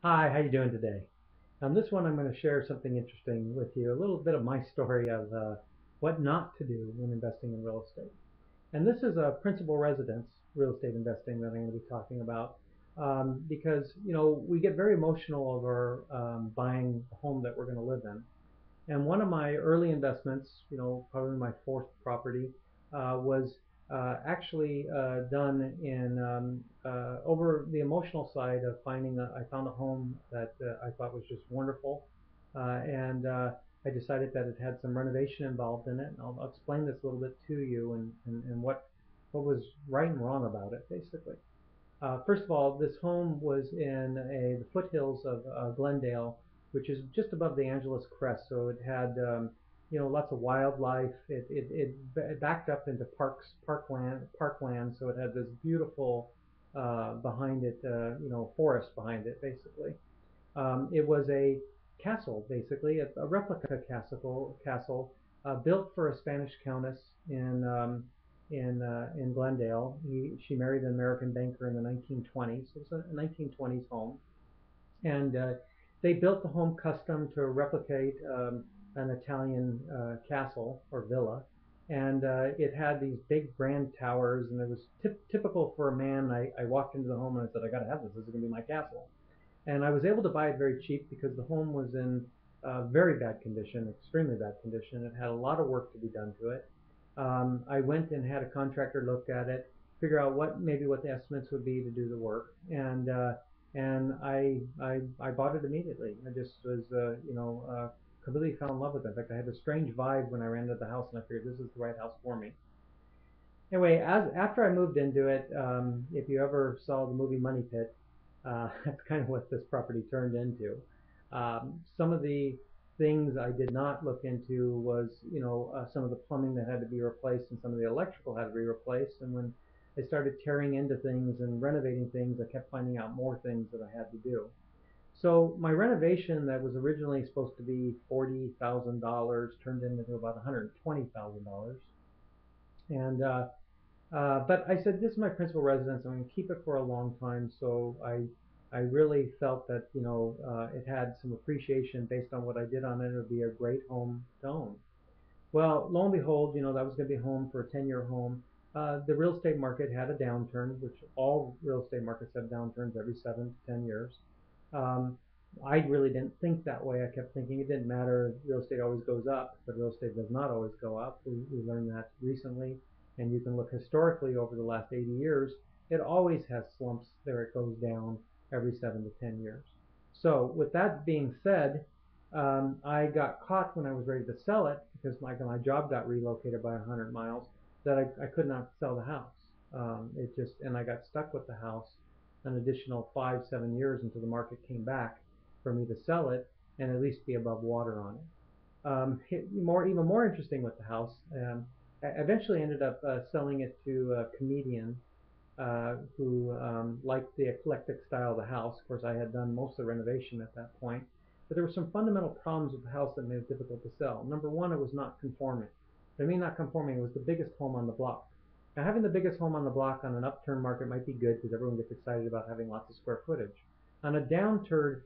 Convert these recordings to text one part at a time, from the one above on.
Hi, how you doing today? On this one, I'm going to share something interesting with you, a little bit of my story of what not to do when investing in real estate. And this is a principal residence real estate investing that I'm going to be talking about because we get very emotional over buying a home that we're going to live in. And one of my early investments, probably my fourth property, was actually done in over the emotional side of I found a home that I thought was just wonderful, and I decided that it had some renovation involved in it. And I'll explain this a little bit to you and what was right and wrong about it, basically. First of all, this home was in the foothills of Glendale, which is just above the Angeles Crest. So it had, lots of wildlife. It backed up into parkland. So it had this beautiful behind it, forest behind it, basically. It was a castle, basically, a replica castle built for a Spanish countess in Glendale. She married an American banker in the 1920s. So it was a 1920s home, and they built the home custom to replicate an Italian castle or villa, and it had these big grand towers, and it was typical for a man. I walked into the home and I said, I got to have this. This is going to be my castle. And I was able to buy it very cheap because the home was in very bad condition, extremely bad condition. It had a lot of work to be done to it. I went and had a contractor look at it, figure out what the estimates would be to do the work, and I bought it immediately. I just was completely fell in love with it. In fact, I had a strange vibe when I ran into the house, and I figured this is the right house for me. Anyway, as after I moved into it, if you ever saw the movie Money Pit, that's kind of what this property turned into. Some of the things I did not look into was, some of the plumbing that had to be replaced and some of the electrical had to be replaced. And when I started tearing into things and renovating things, I kept finding out more things that I had to do. So my renovation that was originally supposed to be $40,000 turned into about $120,000. And but I said, this is my principal residence. I'm going to keep it for a long time. So I really felt that it had some appreciation based on what I did on it. It would be a great home to own. Well, lo and behold, that was going to be home for a 10-year home. The real estate market had a downturn, which all real estate markets have downturns every 7 to 10 years. Um, I really didn't think that way. I kept thinking it didn't matter. Real estate always goes up, but real estate does not always go up. We learned that recently, and you can look historically over the last 80 years. It always has slumps there. It goes down every 7 to 10 years. So with that being said, I got caught when I was ready to sell it because my job got relocated by 100 miles that I could not sell the house. And I got stuck with the house an additional 5, 7 years until the market came back for me to sell it and at least be above water on it. Even more interesting with the house, I eventually ended up selling it to a comedian who liked the eclectic style of the house. Of course, I had done most of the renovation at that point, but there were some fundamental problems with the house that made it difficult to sell. Number one, it was not conforming. What I mean not conforming, it was the biggest home on the block. Now, having the biggest home on the block on an upturn market might be good because everyone gets excited about having lots of square footage. On a downturn,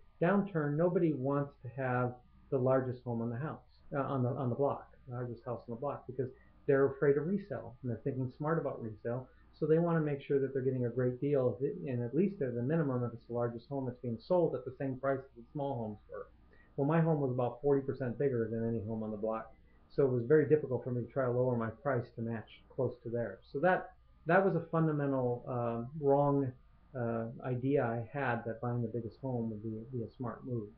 nobody wants to have the largest home on the house on the block, the largest house on the block, because they're afraid of resale and they're thinking smart about resale. So they want to make sure that they're getting a great deal, and at least at a minimum, if it's the largest home, it's being sold at the same price as the small homes were. Well, my home was about 40% bigger than any home on the block, so it was very difficult for me to try to lower my price to match close to theirs. So that was a fundamental wrong idea I had, that buying the biggest home would be a smart move.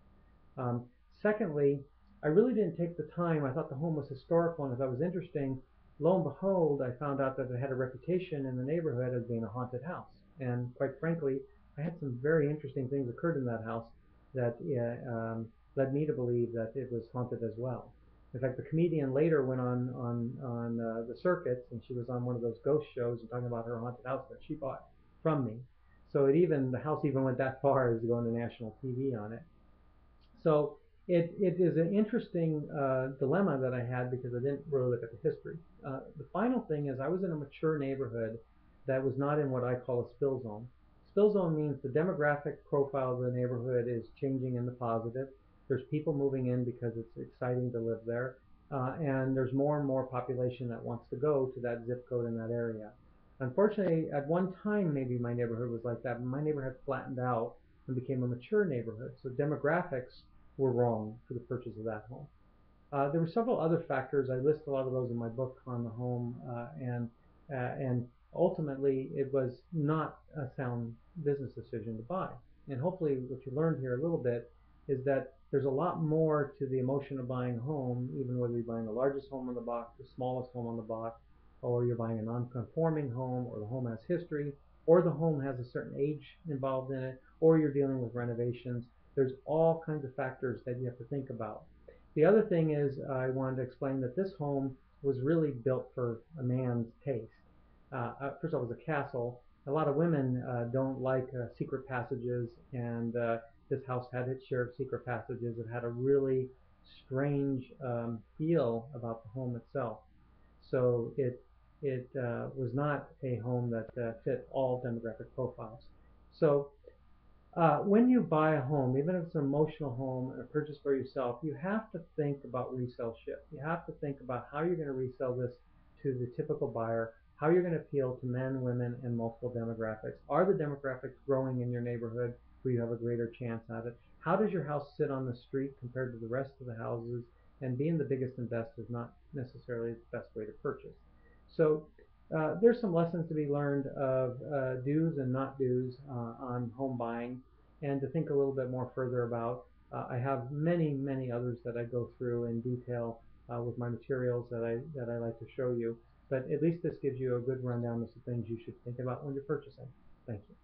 Um, Secondly, I really didn't take the time. I thought the home was historical and I thought it was interesting. Lo and behold, I found out that it had a reputation in the neighborhood as being a haunted house. And quite frankly, I had some very interesting things occurred in that house that led me to believe that it was haunted as well. In fact, the comedian later went on the circuits, and she was on one of those ghost shows and talking about her haunted house that she bought from me. So the house even went that far as going to national TV on it. So it is an interesting dilemma that I had because I didn't really look at the history. The final thing is I was in a mature neighborhood that was not in what I call a spill zone. Spill zone means the demographic profile of the neighborhood is changing in the positive. There's people moving in because it's exciting to live there, and there's more and more population that wants to go to that zip code in that area. Unfortunately, at one time, maybe my neighborhood was like that, but my neighborhood flattened out and became a mature neighborhood. So demographics were wrong for the purchase of that home. There were several other factors. I list a lot of those in my book on the home, and ultimately it was not a sound business decision to buy. And hopefully, what you learned here a little bit is that there's a lot more to the emotion of buying a home, even whether you're buying the largest home on the block, the smallest home on the block, or you're buying a non-conforming home, or the home has history, or the home has a certain age involved in it, or you're dealing with renovations. There's all kinds of factors that you have to think about. The other thing is I wanted to explain that this home was really built for a man's taste. First of all, it was a castle. A lot of women don't like secret passages, and this house had its share of secret passages. It had a really strange feel about the home itself. So it was not a home that fit all demographic profiles. So when you buy a home, even if it's an emotional home or purchase for yourself, you have to think about resale ship. You have to think about how you're going to resell this to the typical buyer, how you're going to appeal to men, women, and multiple demographics. Are the demographics growing in your neighborhood where you have a greater chance at it? How does your house sit on the street compared to the rest of the houses? And being the biggest and best is not necessarily the best way to purchase. So there's some lessons to be learned of do's and not do's on home buying, and to think a little bit more further about. I have many, many others that I go through in detail with my materials that I like to show you. But at least this gives you a good rundown of some things you should think about when you're purchasing. Thank you.